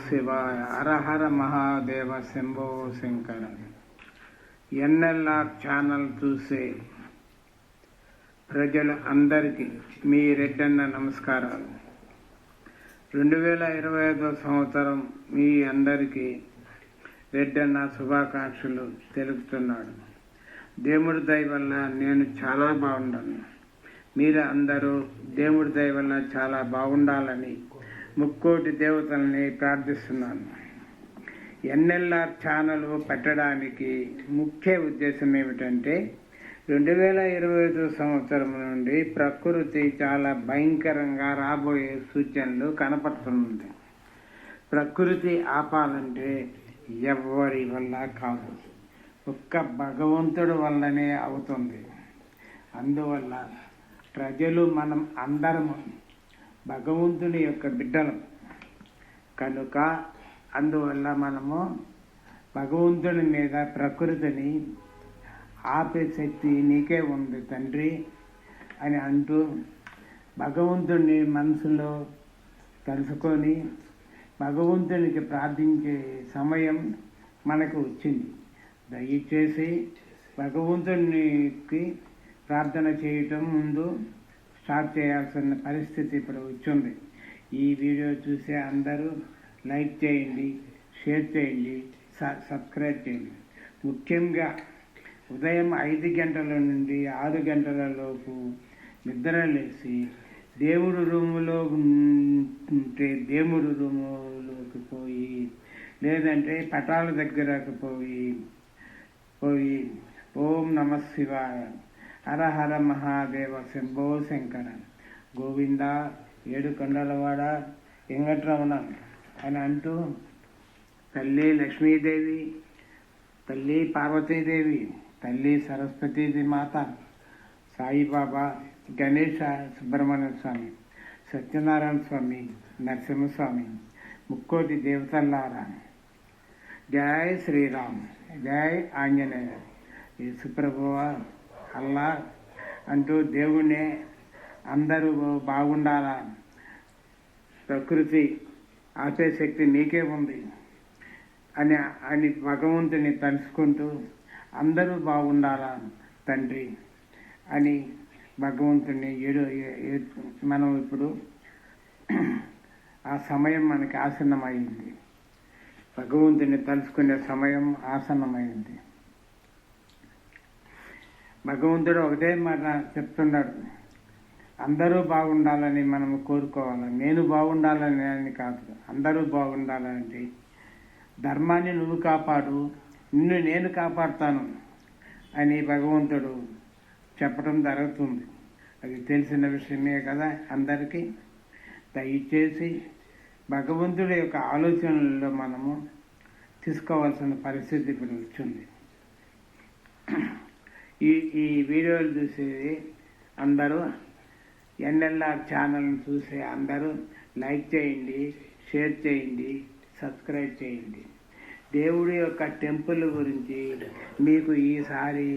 శివాయ. హరహర Mahadeva Shambho Shankara. NLR channel చూసే ప్రజలు అందరికీ మీ రెడ్డన్న నమస్కారాలు. 2025 సంవత్సరం మీ అందరికీ రెడ్డన్న శుభాకాంక్షలు తెలుపుతున్నాడు. దేవుడి దయ వల్ల నేను చాలా బాగున్నాను. మీరు అందరూ దేవుడి దయ వల్ల చాలా బాగుండాలని ముక్కోటి దేవతల్ని ప్రార్థిస్తున్నాను. ఎన్ఎల్ఆర్ ఛానల్ పెట్టడానికి ముఖ్య ఉద్దేశం ఏమిటంటే 2025 సంవత్సరం నుండి ప్రకృతి చాలా భయంకరంగా రాబోయే సూచనలు కనపడుతుంది. ప్రకృతి ఆపాలంటే ఎవరి వల్ల కాదు, ఒక్క భగవంతుడి వల్లనే అవుతుంది. అందువల్ల ప్రజలు మనం అందరము భగవంతుని యొక్క బిడ్డలం కనుక అందువల్ల మనము భగవంతుని మీద ప్రకృతిని ఆపే శక్తి నీకే ఉంది తండ్రి అని అంటూ భగవంతుని మనసులో తెలుసుకొని భగవంతునికి ప్రార్థించే సమయం మనకు వచ్చింది. దయచేసి భగవంతునికి ప్రార్థన చేయటం ముందు స్టార్ట్ చేయాల్సిన పరిస్థితి ఇప్పుడు వచ్చింది. ఈ వీడియో చూసే అందరూ లైక్ చేయండి, షేర్ చేయండి, సబ్స్క్రైబ్ చేయండి. ముఖ్యంగా ఉదయం 5 గంటల నుండి 6 గంటల లోపు నిద్ర లేచి దేవుడి రూములో ఉంటే దేవుడి రూములోకి పోయి, లేదంటే పటాల దగ్గరకు పోయి ఓం నమ శివాయ, హరహర మహాదేవ శంభో శంకర, గోవింద, ఏడు కొండలవాడ, వెంకటరమణ అని అంటూ తల్లి లక్ష్మీదేవి, తల్లి పార్వతీదేవి, తల్లి సరస్వతీదేవి మాత, సాయిబాబా, గణేశ, సుబ్రహ్మణ్య స్వామి, సత్యనారాయణ స్వామి, నరసింహస్వామి, ముక్కోటి దేవతల్లారా, జై శ్రీరామ్, జై ఆంజనేయ, యేసుప్రభువ, అల్లా అంటూ దేవుణ్ణి అందరూ బాగుండాలా, ప్రకృతి ఆపే శక్తి నీకే ఉంది అని భగవంతుని తలుచుకుంటూ అందరూ బాగుండాలా తండ్రి అని భగవంతుని మనం ఇప్పుడు ఆ సమయం మనకి ఆసన్నమైంది. భగవంతుని తలుచుకునే సమయం ఆసన్నమైంది. భగవంతుడు ఒకటే మాట చెప్తున్నాడు, అందరూ బాగుండాలని మనం కోరుకోవాలి. నేను బాగుండాలని అని కాదు, అందరూ బాగుండాలంటే ధర్మాన్ని నువ్వు కాపాడు, నిన్ను నేను కాపాడుతాను అని భగవంతుడు చెప్పడం జరుగుతుంది. అది తెలిసిన విషయమే కదా అందరికీ. దయచేసి భగవంతుడి యొక్క ఆలోచనల్లో మనము తీసుకోవాల్సిన పరిస్థితి ఇప్పుడు వచ్చింది. ఈ వీడియోలు చూసేది అందరూ ఎన్ఎల్ఆర్ ఛానల్ని చూసే అందరూ లైక్ చేయండి, షేర్ చేయండి, సబ్స్క్రైబ్ చేయండి. దేవుడి యొక్క టెంపుల్ గురించి మీకు ఈసారి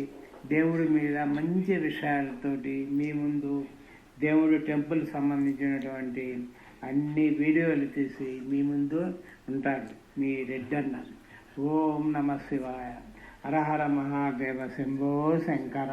దేవుడి మీద మంచి విషయాలతోటి మీ ముందు దేవుడి టెంపుల్ సంబంధించినటువంటి అన్ని వీడియోలు తీసి మీ ముందు ఉంటారు మీ రెడ్డన్న. ఓం నమ శివాయ, హరహర మహాదేవ శంభో శంకర.